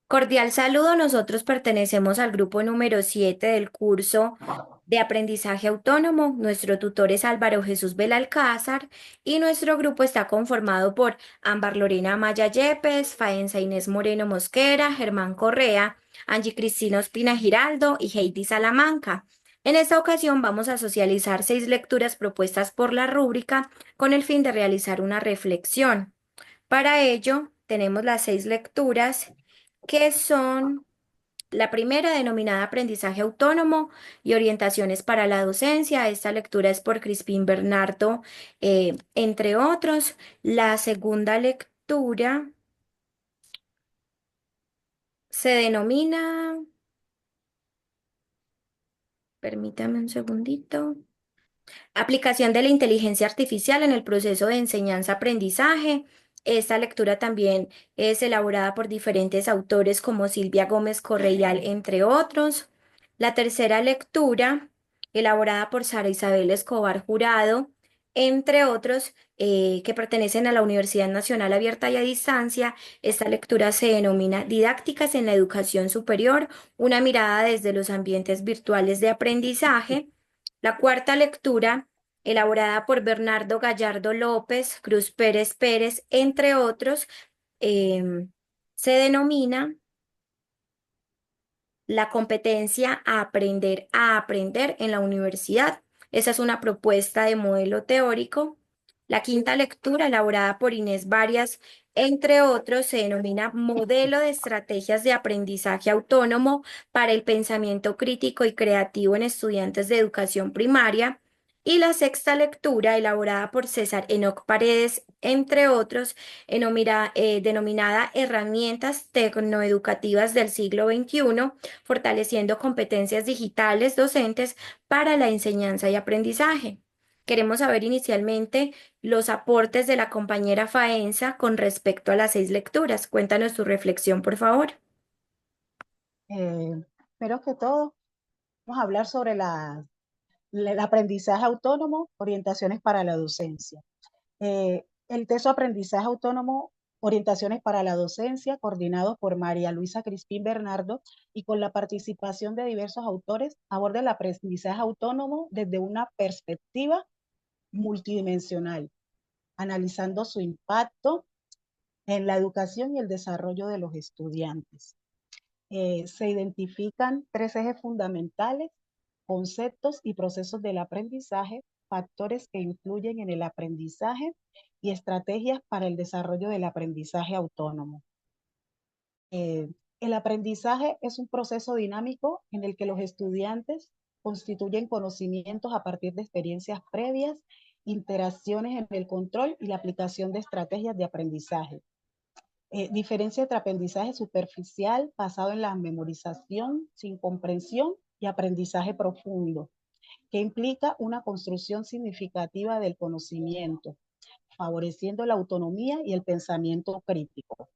Cordial saludo, nosotros pertenecemos al grupo número 7 del curso de aprendizaje autónomo. Nuestro tutor es Álvaro Jesús Belalcázar y nuestro grupo está conformado por Ámbar Lorena Amaya Yepes, Faenza Inés Moreno Mosquera, Germán Correa, Angie Cristina Ospina Giraldo y Heidi Salamanca. En esta ocasión vamos a socializar 6 lecturas propuestas por la rúbrica con el fin de realizar una reflexión. Para ello, tenemos las 6 lecturas que son la primera denominada Aprendizaje Autónomo y Orientaciones para la Docencia. Esta lectura es por Crispín Bernardo, entre otros. La segunda lectura se denomina, permítame un segundito. Aplicación de la inteligencia artificial en el proceso de enseñanza-aprendizaje. Esta lectura también es elaborada por diferentes autores como Silvia Gómez Correal, entre otros. La tercera lectura, elaborada por Sara Isabel Escobar Jurado, entre otros, que pertenecen a la Universidad Nacional Abierta y a Distancia. Esta lectura se denomina Didácticas en la Educación Superior, una mirada desde los ambientes virtuales de aprendizaje. La cuarta lectura, elaborada por Bernardo Gallardo López, Cruz Pérez Pérez, entre otros, em, se denomina la competencia a aprender en la universidad. Esa es una propuesta de modelo teórico. La quinta lectura, elaborada por Inés Varias, entre otros, se denomina Modelo de Estrategias de Aprendizaje Autónomo para el Pensamiento Crítico y Creativo en Estudiantes de Educación Primaria. Y la sexta lectura, elaborada por César Enoc Paredes, entre otros, denominada Herramientas Tecnoeducativas del siglo XXI, fortaleciendo competencias digitales docentes para la enseñanza y aprendizaje. Queremos saber inicialmente los aportes de la compañera Faenza con respecto a las 6 lecturas. Cuéntanos tu reflexión, por favor. Primero que todo, vamos a hablar sobre el aprendizaje autónomo, orientaciones para la docencia. El texto Aprendizaje Autónomo, Orientaciones para la Docencia, coordinado por María Luisa Crispín Bernardo y con la participación de diversos autores, aborda el aprendizaje autónomo desde una perspectiva multidimensional, analizando su impacto en la educación y el desarrollo de los estudiantes. Se identifican 3 ejes fundamentales: conceptos y procesos del aprendizaje, factores que influyen en el aprendizaje y estrategias para el desarrollo del aprendizaje autónomo. Eh, el aprendizaje es un proceso dinámico en el que los estudiantes constituyen conocimientos a partir de experiencias previas, interacciones en el control y la aplicación de estrategias de aprendizaje. Diferencia entre aprendizaje superficial, basado en la memorización sin comprensión, y aprendizaje profundo, que implica una construcción significativa del conocimiento, favoreciendo la autonomía y el pensamiento crítico.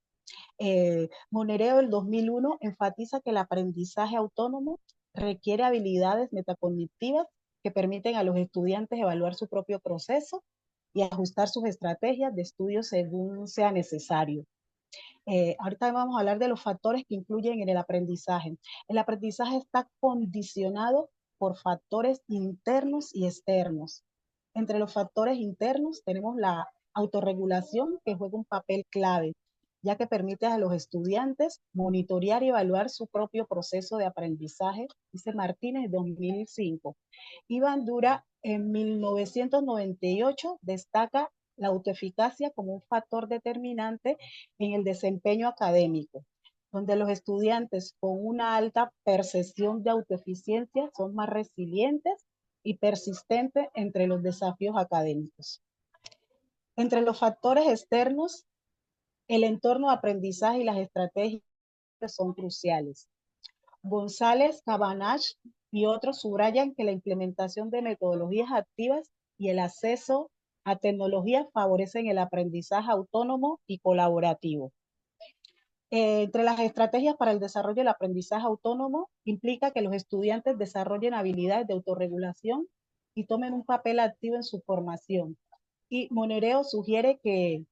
Monereo del 2001 enfatiza que el aprendizaje autónomo requiere habilidades metacognitivas que permiten a los estudiantes evaluar su propio proceso y ajustar sus estrategias de estudio según sea necesario. Ahorita vamos a hablar de los factores que influyen en el aprendizaje. El aprendizaje está condicionado por factores internos y externos. Entre los factores internos tenemos la autorregulación, que juega un papel clave, ya que permite a los estudiantes monitorear y evaluar su propio proceso de aprendizaje, dice Martínez en 2005. Y Bandura en 1998 destaca la autoeficacia como un factor determinante en el desempeño académico, donde los estudiantes con una alta percepción de autoeficiencia son más resilientes y persistentes entre los desafíos académicos. Entre los factores externos, el entorno de aprendizaje y las estrategias son cruciales. González, Cabanach y otros subrayan que la implementación de metodologías activas y el acceso a tecnologías favorecen el aprendizaje autónomo y colaborativo. Entre las estrategias para el desarrollo del aprendizaje autónomo implica que los estudiantes desarrollen habilidades de autorregulación y tomen un papel activo en su formación. Y Monereo sugiere que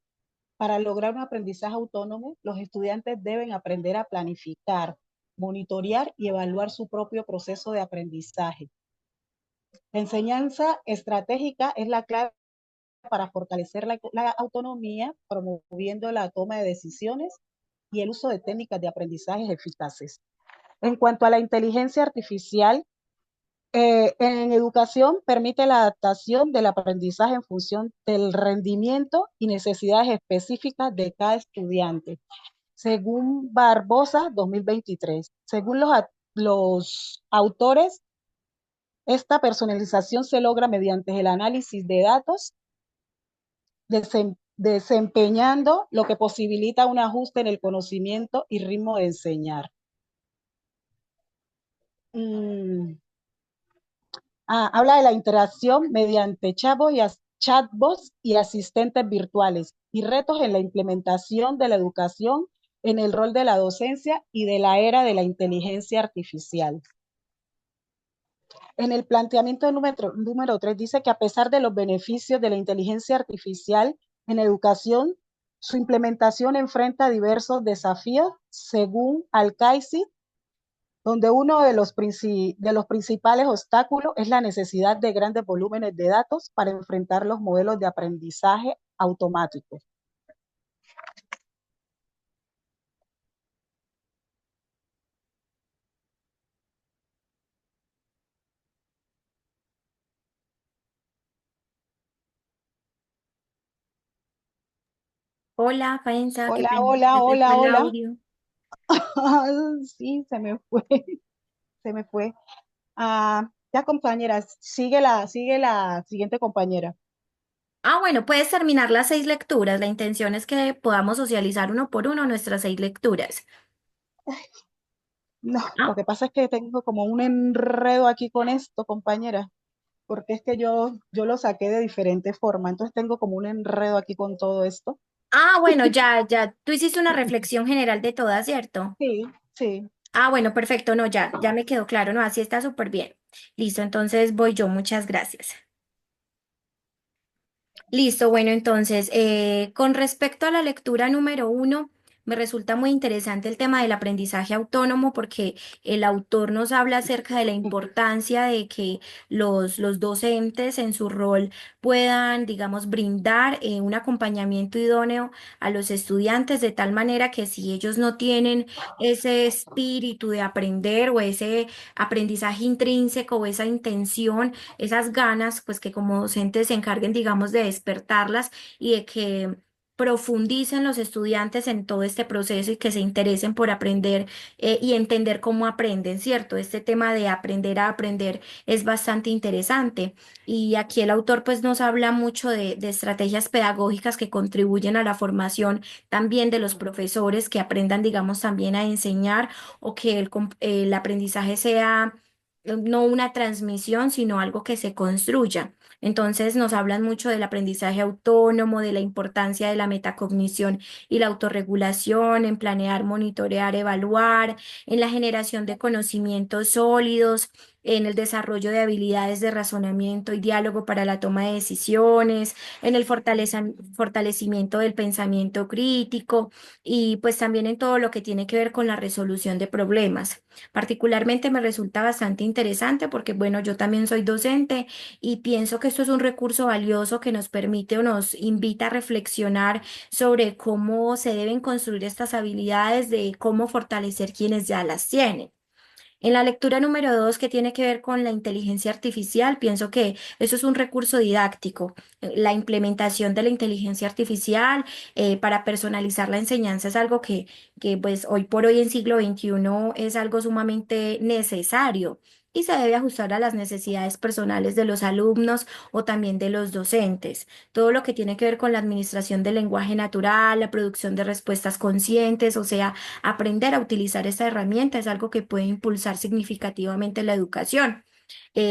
Para lograr un aprendizaje autónomo, los estudiantes deben aprender a planificar, monitorear y evaluar su propio proceso de aprendizaje. La enseñanza estratégica es la clave para fortalecer la autonomía, promoviendo la toma de decisiones y el uso de técnicas de aprendizaje eficaces. En cuanto a la inteligencia artificial, en educación permite la adaptación del aprendizaje en función del rendimiento y necesidades específicas de cada estudiante, según Barbosa 2023. Según los autores, esta personalización se logra mediante el análisis de datos, desempeñando lo que posibilita un ajuste en el conocimiento y ritmo de enseñar. Mm, habla de la interacción mediante chatbots y asistentes virtuales y retos en la implementación de la educación en el rol de la docencia y de la era de la inteligencia artificial. En el planteamiento número 3 dice que a pesar de los beneficios de la inteligencia artificial en educación, su implementación enfrenta diversos desafíos, según Alcaisi, donde uno de los principales obstáculos es la necesidad de grandes volúmenes de datos para enfrentar los modelos de aprendizaje automáticos. Hola, Faenza, qué Hola, pena, hola, se te fue hola, el hola. audio. Sí, se me fue, se me fue. Ya, compañera, sigue la siguiente compañera. Ah, bueno, puedes terminar las 6 lecturas. La intención es que podamos socializar uno por uno nuestras 6 lecturas. No, lo Ah, que pasa es que tengo como un enredo aquí con esto, compañera, porque es que yo lo saqué de diferente forma, entonces tengo como un enredo aquí con todo esto. bueno, ya, tú hiciste una reflexión general de todas, ¿cierto? Sí, sí. Ah, bueno, perfecto, no, ya me quedó claro, no, así está súper bien. Listo, entonces voy yo, muchas gracias. Listo, bueno, entonces, con respecto a la lectura número 1, me resulta muy interesante el tema del aprendizaje autónomo porque el autor nos habla acerca de la importancia de que los docentes en su rol puedan, digamos, brindar un acompañamiento idóneo a los estudiantes de tal manera que si ellos no tienen ese espíritu de aprender o ese aprendizaje intrínseco o esa intención, esas ganas, pues que como docentes se encarguen, digamos, de despertarlas y de que profundicen los estudiantes en todo este proceso y que se interesen por aprender y entender cómo aprenden, ¿cierto? Este tema de aprender a aprender es bastante interesante y aquí el autor pues nos habla mucho de estrategias pedagógicas que contribuyen a la formación también de los profesores que aprendan, digamos, también a enseñar o que el aprendizaje sea no una transmisión, sino algo que se construya. Entonces nos hablan mucho del aprendizaje autónomo, de la importancia de la metacognición y la autorregulación, en planear, monitorear, evaluar, en la generación de conocimientos sólidos, en el desarrollo de habilidades de razonamiento y diálogo para la toma de decisiones, en el fortalecimiento del pensamiento crítico y pues también en todo lo que tiene que ver con la resolución de problemas. Particularmente me resulta bastante interesante porque, bueno, yo también soy docente y pienso que esto es un recurso valioso que nos permite o nos invita a reflexionar sobre cómo se deben construir estas habilidades, de cómo fortalecer quienes ya las tienen. En la lectura número 2, que tiene que ver con la inteligencia artificial, pienso que eso es un recurso didáctico. La implementación de la inteligencia artificial para personalizar la enseñanza es algo que pues hoy por hoy en siglo XXI es algo sumamente necesario y se debe ajustar a las necesidades personales de los alumnos o también de los docentes. Todo lo que tiene que ver con la administración del lenguaje natural, la producción de respuestas conscientes, o sea, aprender a utilizar esta herramienta es algo que puede impulsar significativamente la educación.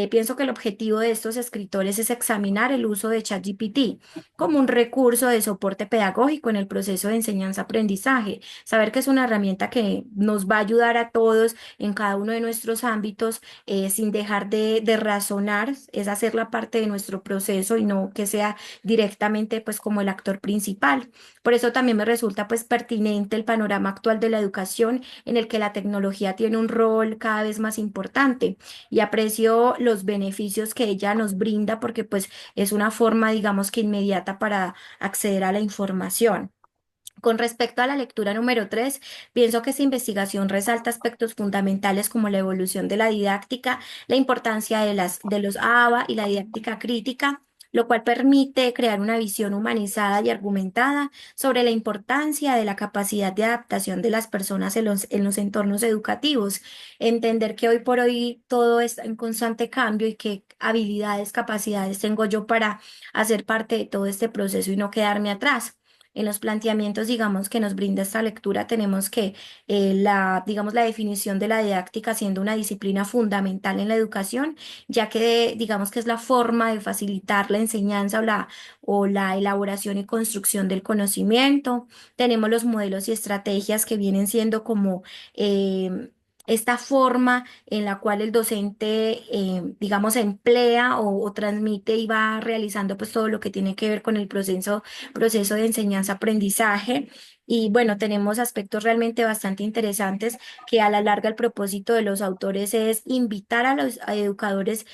Pienso que el objetivo de estos escritores es examinar el uso de ChatGPT como un recurso de soporte pedagógico en el proceso de enseñanza-aprendizaje. Saber que es una herramienta que nos va a ayudar a todos en cada uno de nuestros ámbitos, sin dejar de razonar, es hacerla parte de nuestro proceso y no que sea directamente pues como el actor principal. Por eso también me resulta pues pertinente el panorama actual de la educación en el que la tecnología tiene un rol cada vez más importante y aprecio los beneficios que ella nos brinda porque pues es una forma, digamos que inmediata para acceder a la información. Con respecto a la lectura número 3, pienso que esta investigación resalta aspectos fundamentales como la evolución de la didáctica, la importancia de los ABA y la didáctica crítica, lo cual permite crear una visión humanizada y argumentada sobre la importancia de la capacidad de adaptación de las personas en los entornos educativos. Entender que hoy por hoy todo está en constante cambio y qué habilidades, capacidades tengo yo para hacer parte de todo este proceso y no quedarme atrás. En los planteamientos, digamos, que nos brinda esta lectura, tenemos que digamos, la definición de la didáctica siendo una disciplina fundamental en la educación, ya que digamos que es la forma de facilitar la enseñanza o la elaboración y construcción del conocimiento. Tenemos los modelos y estrategias que vienen siendo como esta forma en la cual el docente, digamos, emplea o transmite y va realizando pues todo lo que tiene que ver con el proceso de enseñanza-aprendizaje. Y bueno, tenemos aspectos realmente bastante interesantes que a la larga el propósito de los autores es invitar a los a educadores,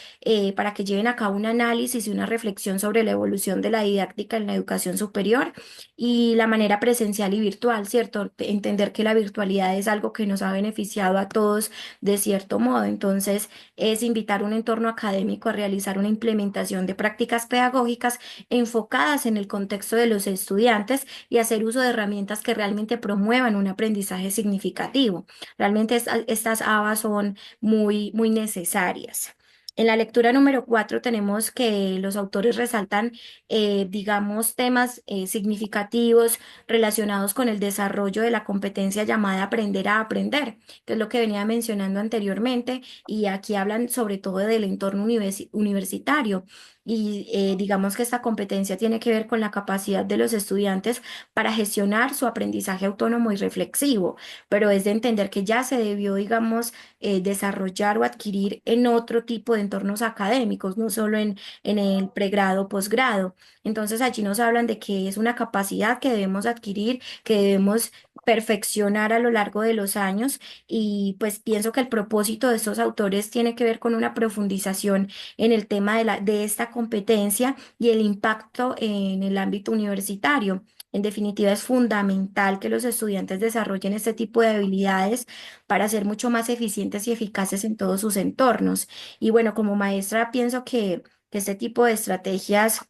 para que lleven a cabo un análisis y una reflexión sobre la evolución de la didáctica en la educación superior y la manera presencial y virtual, ¿cierto? Entender que la virtualidad es algo que nos ha beneficiado a todos de cierto modo. Entonces, es invitar un entorno académico a realizar una implementación de prácticas pedagógicas enfocadas en el contexto de los estudiantes y hacer uso de herramientas que realmente promuevan un aprendizaje significativo. Realmente estas ABA son muy necesarias. En la lectura número 4 tenemos que los autores resaltan, digamos, temas significativos relacionados con el desarrollo de la competencia llamada aprender a aprender, que es lo que venía mencionando anteriormente, y aquí hablan sobre todo del entorno universitario. Y digamos que esta competencia tiene que ver con la capacidad de los estudiantes para gestionar su aprendizaje autónomo y reflexivo, pero es de entender que ya se debió, digamos, desarrollar o adquirir en otro tipo de entornos académicos, no solo en el pregrado o posgrado. Entonces allí nos hablan de que es una capacidad que debemos adquirir, que debemos perfeccionar a lo largo de los años y pues pienso que el propósito de estos autores tiene que ver con una profundización en el tema de esta competencia y el impacto en el ámbito universitario. En definitiva, es fundamental que los estudiantes desarrollen este tipo de habilidades para ser mucho más eficientes y eficaces en todos sus entornos. Y bueno, como maestra, pienso que este tipo de estrategias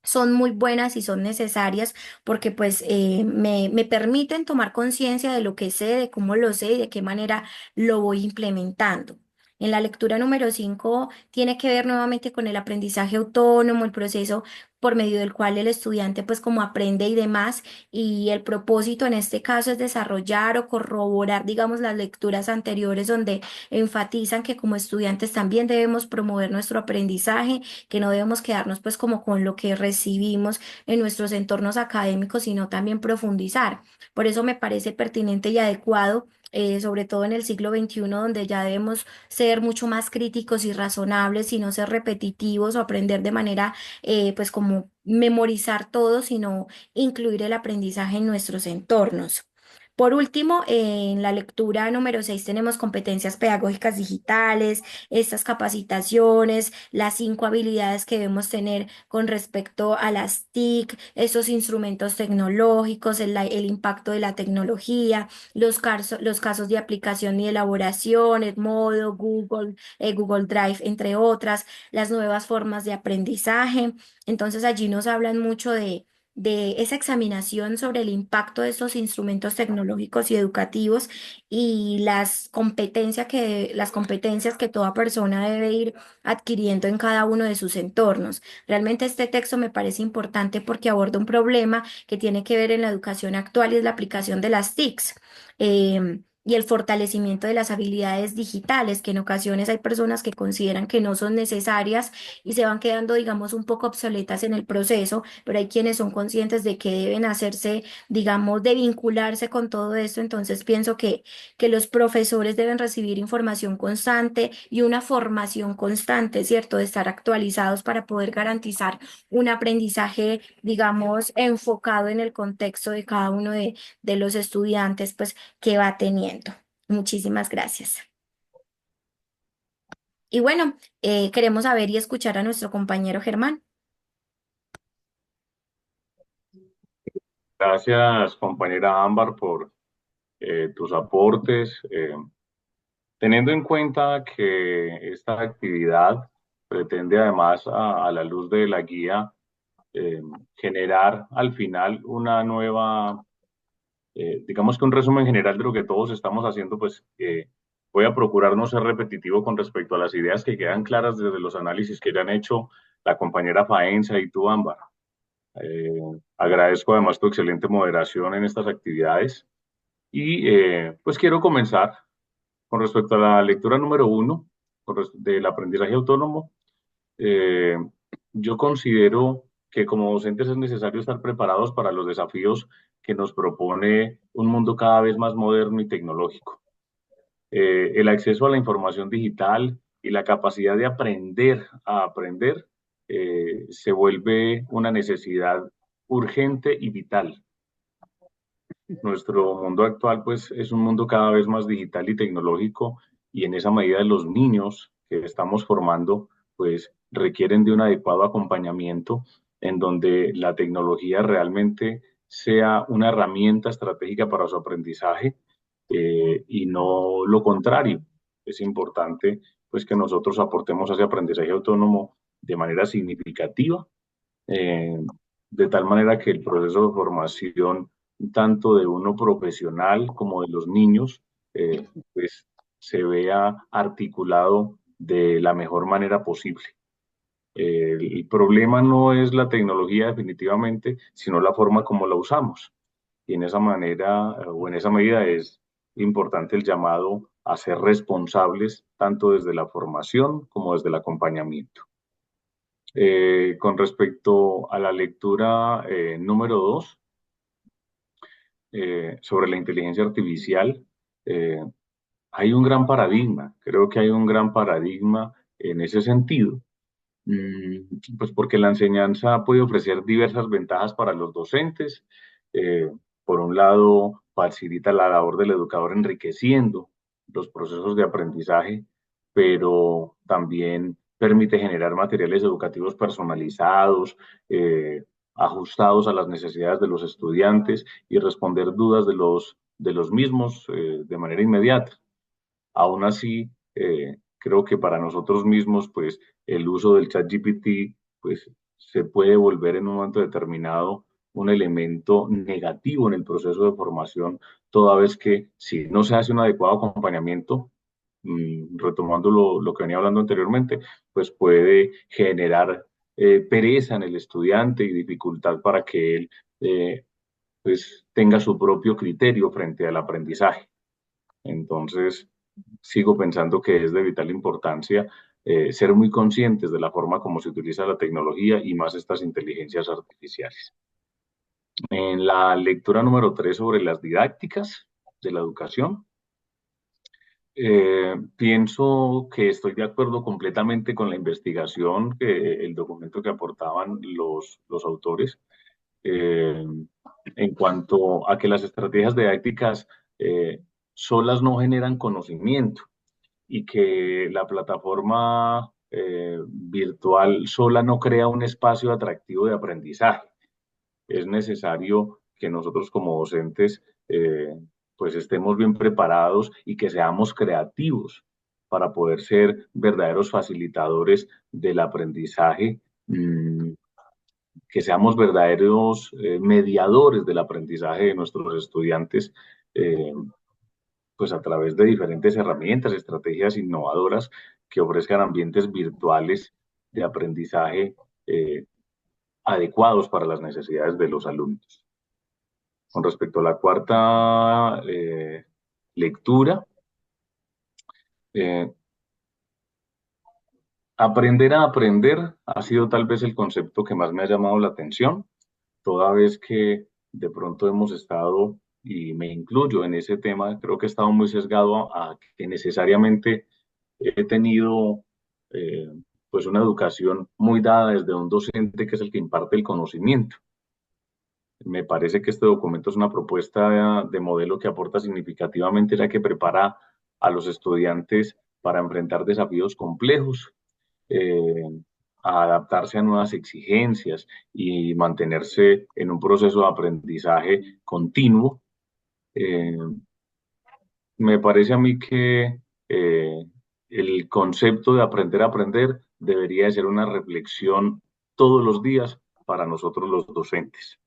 son muy buenas y son necesarias porque pues me permiten tomar conciencia de lo que sé, de cómo lo sé y de qué manera lo voy implementando. En la lectura número 5 tiene que ver nuevamente con el aprendizaje autónomo, el proceso por medio del cual el estudiante pues como aprende y demás, y el propósito en este caso es desarrollar o corroborar, digamos, las lecturas anteriores donde enfatizan que como estudiantes también debemos promover nuestro aprendizaje, que no debemos quedarnos pues como con lo que recibimos en nuestros entornos académicos, sino también profundizar. Por eso me parece pertinente y adecuado, sobre todo en el siglo XXI, donde ya debemos ser mucho más críticos y razonables y no ser repetitivos o aprender de manera, pues como memorizar todo, sino incluir el aprendizaje en nuestros entornos. Por último, en la lectura número 6 tenemos competencias pedagógicas digitales, estas capacitaciones, las 5 habilidades que debemos tener con respecto a las TIC, estos instrumentos tecnológicos, el impacto de la tecnología, los casos de aplicación y elaboración, Edmodo, Google, Google Drive, entre otras, las nuevas formas de aprendizaje. Entonces allí nos hablan mucho de esa examinación sobre el impacto de estos instrumentos tecnológicos y educativos y las competencias que toda persona debe ir adquiriendo en cada uno de sus entornos. Realmente este texto me parece importante porque aborda un problema que tiene que ver en la educación actual y es la aplicación de las TICs. y el fortalecimiento de las habilidades digitales, que en ocasiones hay personas que consideran que no son necesarias y se van quedando, digamos, un poco obsoletas en el proceso, pero hay quienes son conscientes de que deben hacerse, digamos, de vincularse con todo esto. Entonces pienso que los profesores deben recibir información constante y una formación constante, ¿cierto? De estar actualizados para poder garantizar un aprendizaje, digamos, enfocado en el contexto de cada uno de los estudiantes, pues, que va teniendo. Muchísimas gracias. Y bueno, queremos saber y escuchar a nuestro compañero Germán. Gracias, compañera Ámbar, por tus aportes. Teniendo en cuenta que esta actividad pretende, además, a la luz de la guía, eh, generar al final una nueva, digamos que un resumen general de lo que todos estamos haciendo, pues voy a procurar no ser repetitivo con respecto a las ideas que quedan claras desde los análisis que ya han hecho la compañera Faenza y tú, Ámbar. Eh, Agradezco además tu excelente moderación en estas actividades y pues quiero comenzar con respecto a la lectura número uno del aprendizaje autónomo. eh, yo considero que como docentes es necesario estar preparados para los desafíos que nos propone un mundo cada vez más moderno y tecnológico. El acceso a la información digital y la capacidad de aprender a aprender se vuelve una necesidad urgente y vital. Nuestro mundo actual, pues, es un mundo cada vez más digital y tecnológico, y en esa medida los niños que estamos formando, pues, requieren de un adecuado acompañamiento en donde la tecnología realmente sea una herramienta estratégica para su aprendizaje, y no lo contrario. Es importante, pues, que nosotros aportemos a ese aprendizaje autónomo de manera significativa, eh, de tal manera que el proceso de formación, tanto de uno profesional como de los niños, pues se vea articulado de la mejor manera posible. El problema no es la tecnología definitivamente, sino la forma como la usamos. Y en esa manera o en esa medida es importante el llamado a ser responsables tanto desde la formación como desde el acompañamiento. Con respecto a la lectura número 2 sobre la inteligencia artificial, eh, hay un gran paradigma, creo que hay un gran paradigma en ese sentido. Pues porque la enseñanza puede ofrecer diversas ventajas para los docentes. Eh, por un lado, facilita la labor del educador enriqueciendo los procesos de aprendizaje, pero también permite generar materiales educativos personalizados, ajustados a las necesidades de los estudiantes y responder dudas de los mismos de manera inmediata. Aún así, creo que para nosotros mismos, pues el uso del chat GPT, pues se puede volver en un momento determinado un elemento negativo en el proceso de formación, toda vez que si no se hace un adecuado acompañamiento, retomando lo que venía hablando anteriormente, pues puede generar pereza en el estudiante y dificultad para que él pues tenga su propio criterio frente al aprendizaje. Entonces, sigo pensando que es de vital importancia ser muy conscientes de la forma como se utiliza la tecnología y más estas inteligencias artificiales. En la lectura número 3 sobre las didácticas de la educación, pienso que estoy de acuerdo completamente con la investigación, el documento que aportaban los autores, eh, en cuanto a que las estrategias didácticas solas no generan conocimiento y que la plataforma virtual sola no crea un espacio atractivo de aprendizaje. Es necesario que nosotros como docentes pues estemos bien preparados y que seamos creativos para poder ser verdaderos facilitadores del aprendizaje, que seamos verdaderos mediadores del aprendizaje de nuestros estudiantes, eh, pues a través de diferentes herramientas, estrategias innovadoras que ofrezcan ambientes virtuales de aprendizaje adecuados para las necesidades de los alumnos. Con respecto a la cuarta lectura. Eh, Aprender a aprender ha sido tal vez el concepto que más me ha llamado la atención, toda vez que de pronto hemos estado, y me incluyo en ese tema, creo que he estado muy sesgado a que necesariamente he tenido pues una educación muy dada desde un docente que es el que imparte el conocimiento. Me parece que este documento es una propuesta de modelo que aporta significativamente, ya que prepara a los estudiantes para enfrentar desafíos complejos, eh, a adaptarse a nuevas exigencias y mantenerse en un proceso de aprendizaje continuo. Eh, Me parece a mí que el concepto de aprender a aprender debería de ser una reflexión todos los días para nosotros los docentes.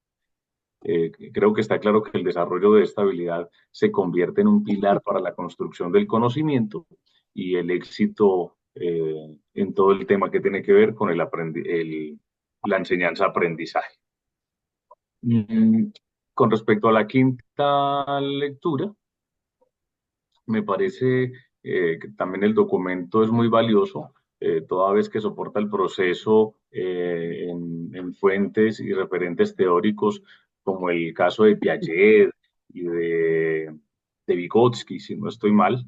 Creo que está claro que el desarrollo de esta habilidad se convierte en un pilar para la construcción del conocimiento y el éxito en todo el tema que tiene que ver con la enseñanza-aprendizaje. Mm, con respecto a la quinta lectura, me parece que también el documento es muy valioso, toda vez que soporta el proceso en fuentes y referentes teóricos, como el caso de Piaget y de Vygotsky, si no estoy mal.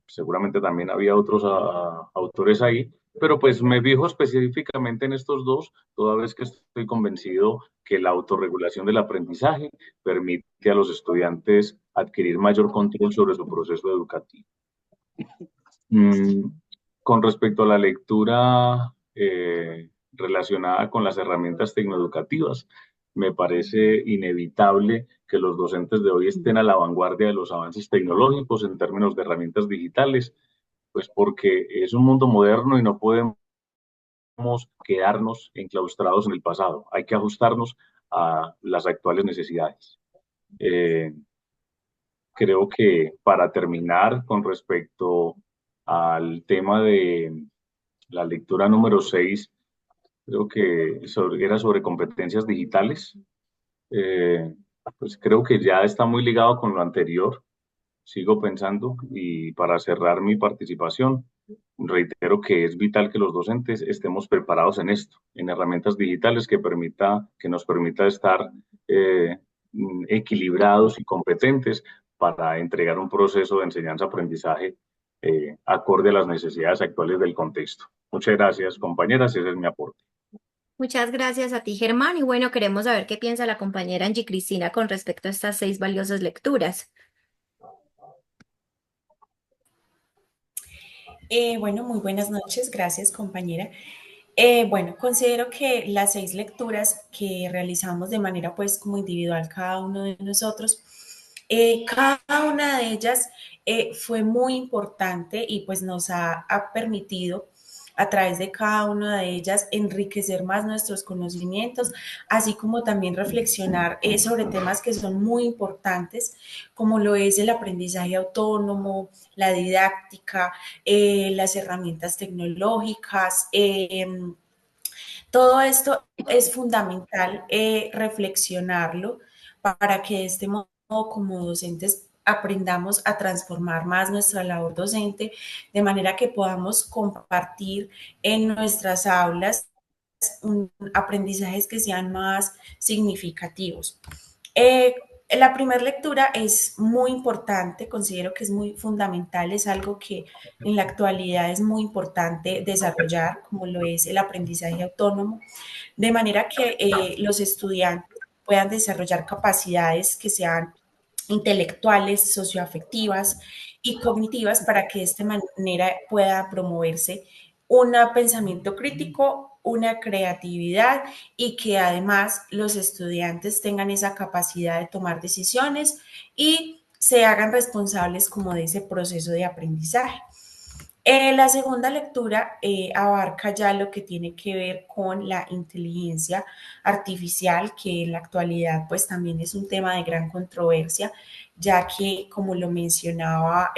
Seguramente también había otros autores ahí, pero pues me fijo específicamente en estos dos, toda vez que estoy convencido que la autorregulación del aprendizaje permite a los estudiantes adquirir mayor control sobre su proceso educativo. Mm, con respecto a la lectura relacionada con las herramientas tecnoeducativas, me parece inevitable que los docentes de hoy estén a la vanguardia de los avances tecnológicos en términos de herramientas digitales, pues porque es un mundo moderno y no podemos quedarnos enclaustrados en el pasado. Hay que ajustarnos a las actuales necesidades. Eh, Creo que para terminar con respecto al tema de la lectura número 6, creo que era sobre competencias digitales. Eh, pues creo que ya está muy ligado con lo anterior, sigo pensando, y para cerrar mi participación, reitero que es vital que los docentes estemos preparados en esto, en herramientas digitales que nos permita estar eh, equilibrados y competentes para entregar un proceso de enseñanza-aprendizaje acorde a las necesidades actuales del contexto. Muchas gracias, compañeras, ese es mi aporte. Muchas gracias a ti, Germán. Y bueno, queremos saber qué piensa la compañera Angie Cristina con respecto a estas 6 valiosas lecturas. Bueno, muy buenas noches, gracias compañera. Bueno, considero que las 6 lecturas que realizamos de manera pues como individual cada uno de nosotros, cada una de ellas fue muy importante y pues nos ha permitido a través de cada una de ellas enriquecer más nuestros conocimientos, así como también reflexionar sobre temas que son muy importantes, como lo es el aprendizaje autónomo, la didáctica, las herramientas tecnológicas. Todo esto es fundamental reflexionarlo para que de este modo como docentes aprendamos a transformar más nuestra labor docente de manera que podamos compartir en nuestras aulas aprendizajes que sean más significativos. Eh, la primera lectura es muy importante, considero que es muy fundamental, es algo que en la actualidad es muy importante desarrollar, como lo es el aprendizaje autónomo, de manera que los estudiantes puedan desarrollar capacidades que sean intelectuales, socioafectivas y cognitivas para que de esta manera pueda promoverse un pensamiento crítico, una creatividad y que además los estudiantes tengan esa capacidad de tomar decisiones y se hagan responsables como de ese proceso de aprendizaje. La segunda lectura abarca ya lo que tiene que ver con la inteligencia artificial, que en la actualidad pues también es un tema de gran controversia, ya que como lo mencionaba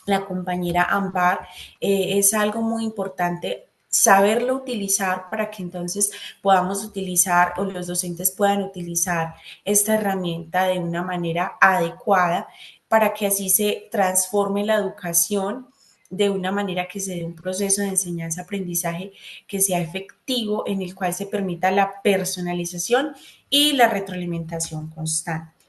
la compañera Ambar, es algo muy importante saberlo utilizar para que entonces podamos utilizar o los docentes puedan utilizar esta herramienta de una manera adecuada para que así se transforme la educación de una manera que se dé un proceso de enseñanza-aprendizaje que sea efectivo, en el cual se permita la personalización y la retroalimentación constante.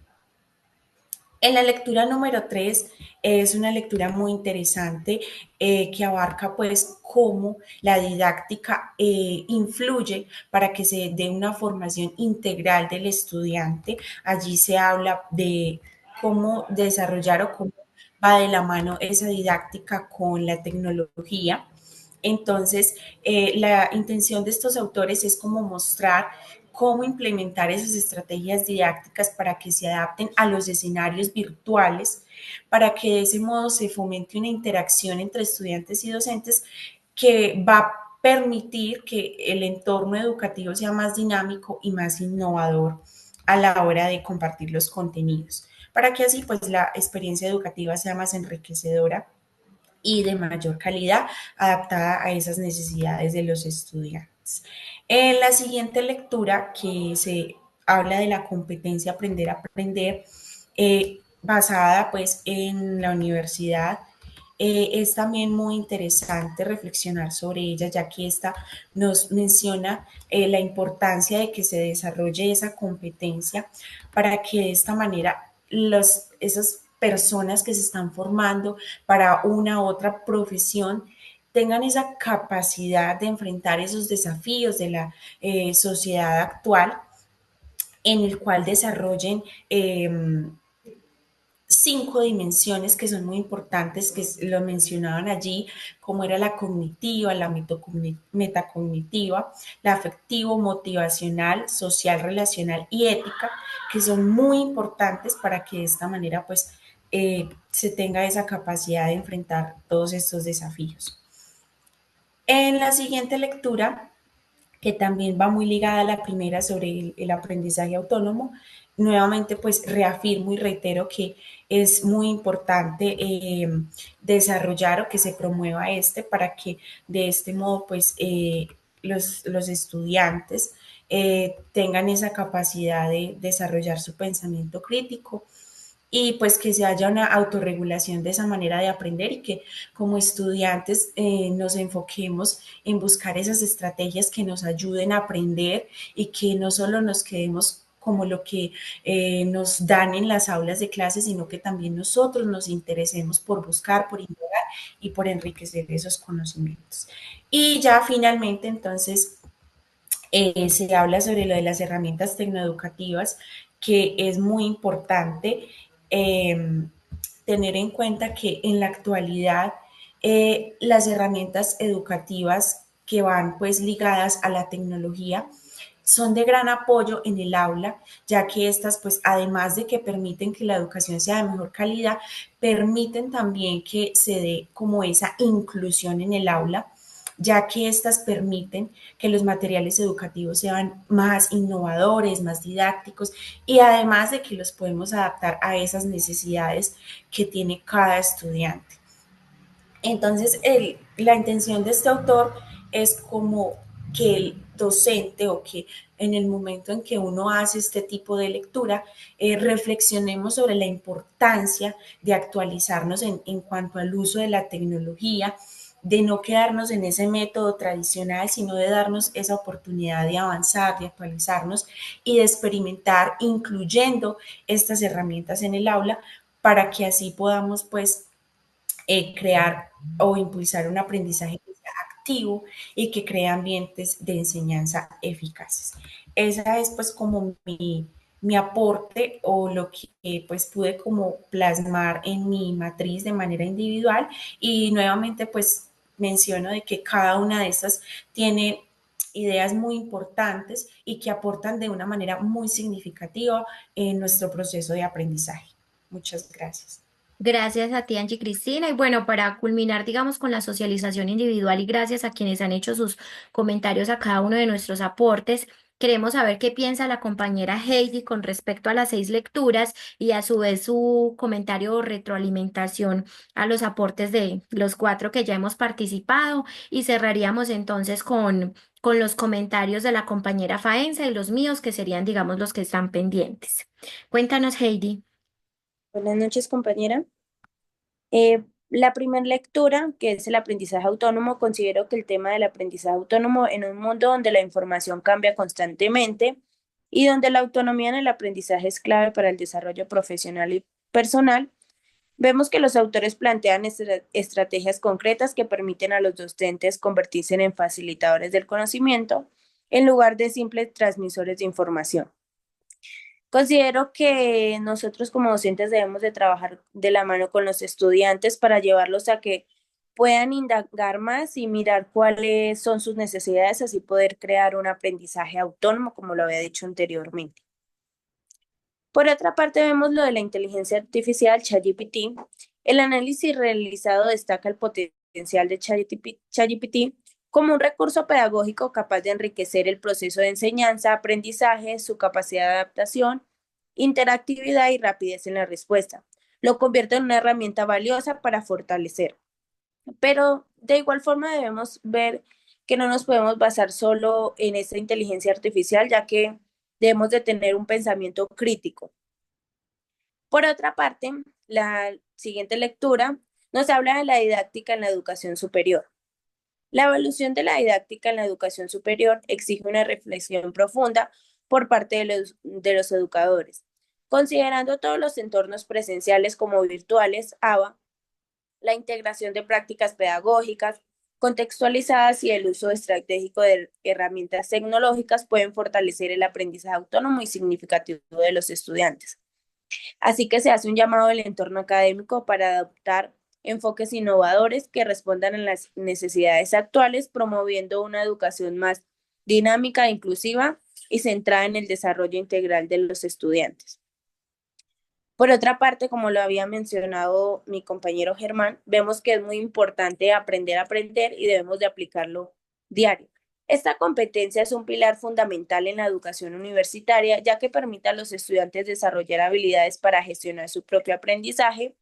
En la lectura número 3 es una lectura muy interesante que abarca pues cómo la didáctica influye para que se dé una formación integral del estudiante. Allí se habla de cómo desarrollar o cómo va de la mano esa didáctica con la tecnología. Entonces, la intención de estos autores es como mostrar cómo implementar esas estrategias didácticas para que se adapten a los escenarios virtuales, para que de ese modo se fomente una interacción entre estudiantes y docentes que va a permitir que el entorno educativo sea más dinámico y más innovador a la hora de compartir los contenidos, para que así pues la experiencia educativa sea más enriquecedora y de mayor calidad, adaptada a esas necesidades de los estudiantes. En la siguiente lectura, que se habla de la competencia aprender a aprender, basada pues en la universidad, es también muy interesante reflexionar sobre ella, ya que esta nos menciona la importancia de que se desarrolle esa competencia para que de esta manera esas personas que se están formando para una u otra profesión tengan esa capacidad de enfrentar esos desafíos de la sociedad actual, en el cual desarrollen 5 dimensiones que son muy importantes, que lo mencionaban allí, como era la cognitiva, la metacognitiva, la afectivo, motivacional, social, relacional y ética, que son muy importantes para que de esta manera pues se tenga esa capacidad de enfrentar todos estos desafíos. En la siguiente lectura, que también va muy ligada a la primera sobre el aprendizaje autónomo, nuevamente pues reafirmo y reitero que es muy importante desarrollar o que se promueva para que de este modo pues los estudiantes tengan esa capacidad de desarrollar su pensamiento crítico y pues que se haya una autorregulación de esa manera de aprender y que como estudiantes nos enfoquemos en buscar esas estrategias que nos ayuden a aprender y que no solo nos quedemos como lo que nos dan en las aulas de clase, sino que también nosotros nos interesemos por buscar, por indagar y por enriquecer esos conocimientos. Y ya finalmente, entonces, se habla sobre lo de las herramientas tecnoeducativas, que es muy importante eh, tener en cuenta que en la actualidad las herramientas educativas que van pues ligadas a la tecnología son de gran apoyo en el aula, ya que estas, pues, además de que permiten que la educación sea de mejor calidad, permiten también que se dé como esa inclusión en el aula, ya que estas permiten que los materiales educativos sean más innovadores, más didácticos y además de que los podemos adaptar a esas necesidades que tiene cada estudiante. Entonces, la intención de este autor es como que el docente o que en el momento en que uno hace este tipo de lectura, reflexionemos sobre la importancia de actualizarnos en cuanto al uso de la tecnología, de no quedarnos en ese método tradicional, sino de darnos esa oportunidad de avanzar, de actualizarnos y de experimentar, incluyendo estas herramientas en el aula, para que así podamos, pues, crear o impulsar un aprendizaje que sea activo y que cree ambientes de enseñanza eficaces. Esa es pues como mi aporte o lo que pues pude como plasmar en mi matriz de manera individual y nuevamente pues menciono de que cada una de estas tiene ideas muy importantes y que aportan de una manera muy significativa en nuestro proceso de aprendizaje. Muchas gracias. Gracias a ti, Angie Cristina. Y bueno, para culminar, digamos, con la socialización individual y gracias a quienes han hecho sus comentarios a cada uno de nuestros aportes, queremos saber qué piensa la compañera Heidi con respecto a las 6 lecturas y a su vez su comentario o retroalimentación a los aportes de los 4 que ya hemos participado. Y cerraríamos entonces con los comentarios de la compañera Faenza y los míos, que serían, digamos, los que están pendientes. Cuéntanos, Heidi. Buenas noches, compañera. La primera lectura, que es el aprendizaje autónomo, considero que el tema del aprendizaje autónomo en un mundo donde la información cambia constantemente y donde la autonomía en el aprendizaje es clave para el desarrollo profesional y personal, vemos que los autores plantean estrategias concretas que permiten a los docentes convertirse en facilitadores del conocimiento en lugar de simples transmisores de información. Considero que nosotros como docentes debemos de trabajar de la mano con los estudiantes para llevarlos a que puedan indagar más y mirar cuáles son sus necesidades, así poder crear un aprendizaje autónomo, como lo había dicho anteriormente. Por otra parte, vemos lo de la inteligencia artificial, ChatGPT. El análisis realizado destaca el potencial de ChatGPT como un recurso pedagógico capaz de enriquecer el proceso de enseñanza, aprendizaje, su capacidad de adaptación, interactividad y rapidez en la respuesta. Lo convierte en una herramienta valiosa para fortalecer. Pero de igual forma debemos ver que no nos podemos basar solo en esta inteligencia artificial, ya que debemos de tener un pensamiento crítico. Por otra parte, la siguiente lectura nos habla de la didáctica en la educación superior. La evolución de la didáctica en la educación superior exige una reflexión profunda por parte de los educadores, considerando todos los entornos presenciales como virtuales, ABA, la integración de prácticas pedagógicas contextualizadas y el uso estratégico de herramientas tecnológicas pueden fortalecer el aprendizaje autónomo y significativo de los estudiantes. Así que se hace un llamado al entorno académico para adoptar enfoques innovadores que respondan a las necesidades actuales, promoviendo una educación más dinámica, inclusiva y centrada en el desarrollo integral de los estudiantes. Por otra parte, como lo había mencionado mi compañero Germán, vemos que es muy importante aprender a aprender y debemos de aplicarlo diario. Esta competencia es un pilar fundamental en la educación universitaria, ya que permite a los estudiantes desarrollar habilidades para gestionar su propio aprendizaje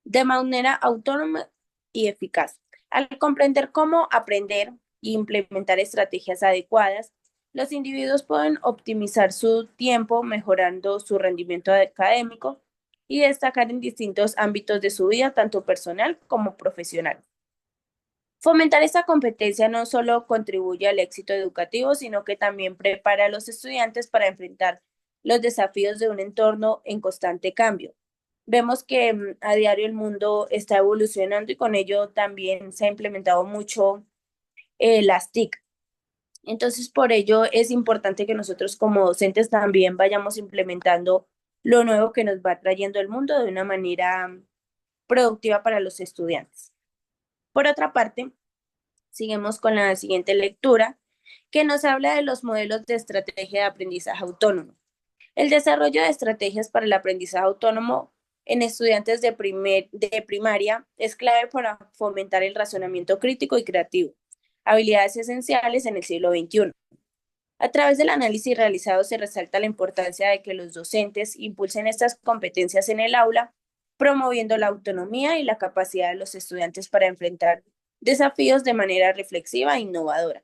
de manera autónoma y eficaz. Al comprender cómo aprender e implementar estrategias adecuadas, los individuos pueden optimizar su tiempo, mejorando su rendimiento académico y destacar en distintos ámbitos de su vida, tanto personal como profesional. Fomentar esta competencia no solo contribuye al éxito educativo, sino que también prepara a los estudiantes para enfrentar los desafíos de un entorno en constante cambio. Vemos que a diario el mundo está evolucionando y con ello también se ha implementado mucho las TIC. Entonces, por ello es importante que nosotros como docentes también vayamos implementando lo nuevo que nos va trayendo el mundo de una manera productiva para los estudiantes. Por otra parte, seguimos con la siguiente lectura, que nos habla de los modelos de estrategia de aprendizaje autónomo. El desarrollo de estrategias para el aprendizaje autónomo en estudiantes de primaria es clave para fomentar el razonamiento crítico y creativo, habilidades esenciales en el siglo XXI. A través del análisis realizado se resalta la importancia de que los docentes impulsen estas competencias en el aula, promoviendo la autonomía y la capacidad de los estudiantes para enfrentar desafíos de manera reflexiva e innovadora.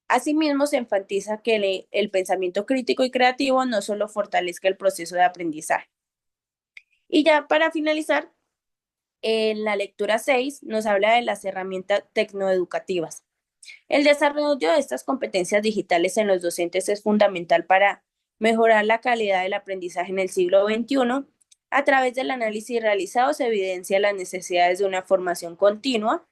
Asimismo, se enfatiza que el pensamiento crítico y creativo no solo fortalezca el proceso de aprendizaje. Y ya para finalizar, en la lectura 6 nos habla de las herramientas tecnoeducativas. El desarrollo de estas competencias digitales en los docentes es fundamental para mejorar la calidad del aprendizaje en el siglo XXI. A través del análisis realizado se evidencia las necesidades de una formación continua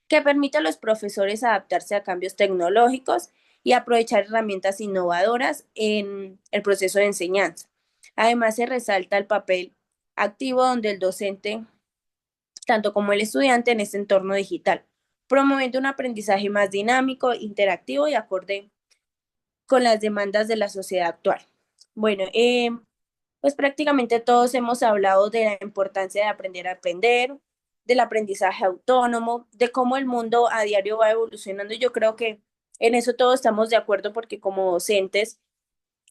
que permite a los profesores adaptarse a cambios tecnológicos y aprovechar herramientas innovadoras en el proceso de enseñanza. Además, se resalta el papel activo donde el docente, tanto como el estudiante, en este entorno digital, promoviendo un aprendizaje más dinámico, interactivo y acorde con las demandas de la sociedad actual. Bueno, pues prácticamente todos hemos hablado de la importancia de aprender a aprender, del aprendizaje autónomo, de cómo el mundo a diario va evolucionando. Y yo creo que en eso todos estamos de acuerdo porque como docentes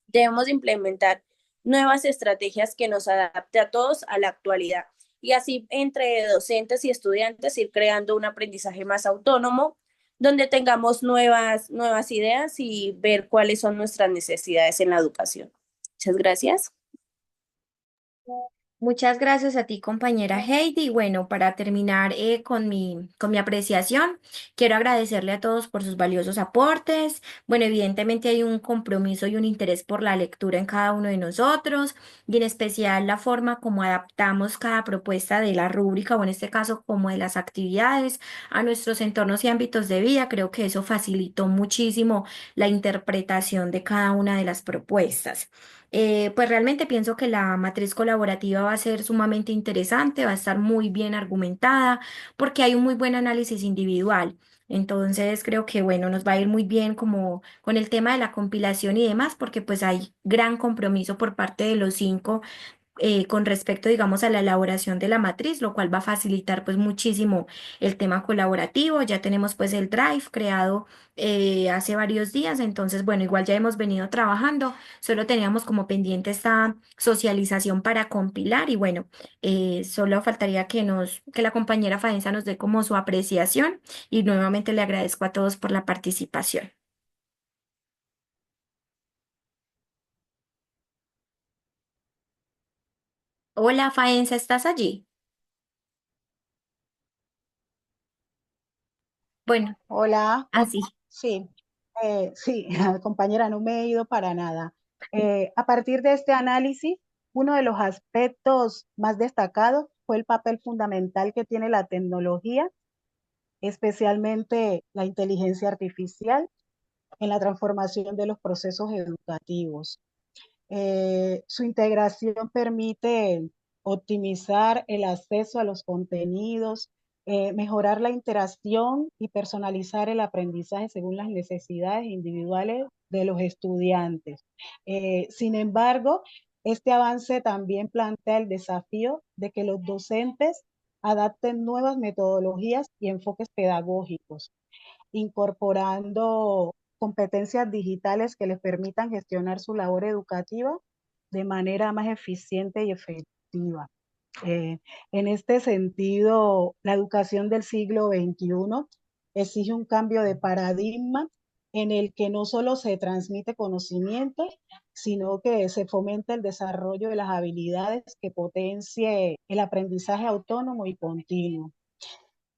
debemos implementar nuevas estrategias que nos adapte a todos a la actualidad. Y así entre docentes y estudiantes ir creando un aprendizaje más autónomo, donde tengamos nuevas ideas y ver cuáles son nuestras necesidades en la educación. Muchas gracias. Muchas gracias a ti, compañera Heidi. Y bueno, para terminar con mi apreciación, quiero agradecerle a todos por sus valiosos aportes. Bueno, evidentemente hay un compromiso y un interés por la lectura en cada uno de nosotros, y en especial la forma como adaptamos cada propuesta de la rúbrica, o en este caso como de las actividades, a nuestros entornos y ámbitos de vida. Creo que eso facilitó muchísimo la interpretación de cada una de las propuestas. Pues realmente pienso que la matriz colaborativa va a ser sumamente interesante, va a estar muy bien argumentada, porque hay un muy buen análisis individual. Entonces creo que bueno, nos va a ir muy bien como con el tema de la compilación y demás, porque pues hay gran compromiso por parte de los cinco con respecto, digamos, a la elaboración de la matriz, lo cual va a facilitar pues muchísimo el tema colaborativo. Ya tenemos pues el Drive creado hace varios días, entonces bueno, igual ya hemos venido trabajando, solo teníamos como pendiente esta socialización para compilar y bueno, solo faltaría que la compañera Faenza nos dé como su apreciación y nuevamente le agradezco a todos por la participación. Hola, Faenza, ¿estás allí? Bueno, Hola, así. sí, sí, compañera, no me he ido para nada. A partir de este análisis, uno de los aspectos más destacados fue el papel fundamental que tiene la tecnología, especialmente la inteligencia artificial, en la transformación de los procesos educativos. Su integración permite optimizar el acceso a los contenidos, mejorar la interacción y personalizar el aprendizaje según las necesidades individuales de los estudiantes. Sin embargo, este avance también plantea el desafío de que los docentes adapten nuevas metodologías y enfoques pedagógicos, incorporando competencias digitales que les permitan gestionar su labor educativa de manera más eficiente y efectiva. Eh, en este sentido, la educación del siglo XXI exige un cambio de paradigma en el que no solo se transmite conocimiento, sino que se fomenta el desarrollo de las habilidades que potencie el aprendizaje autónomo y continuo.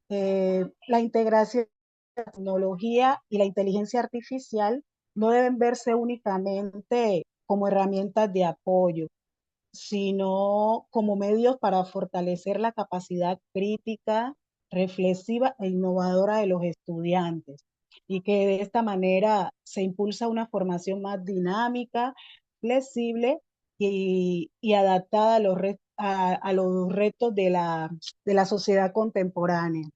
La integración de la tecnología y la inteligencia artificial no deben verse únicamente como herramientas de apoyo, sino como medios para fortalecer la capacidad crítica, reflexiva e innovadora de los estudiantes. Y que de esta manera se impulsa una formación más dinámica, flexible y adaptada a los retos de la sociedad contemporánea.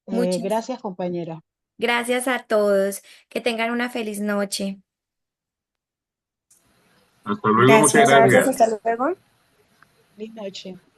Muchas Gracias, compañera. gracias a todos. Que tengan una feliz noche. Hasta luego, muchas Gracias, gracias. hasta luego. Buenas noches.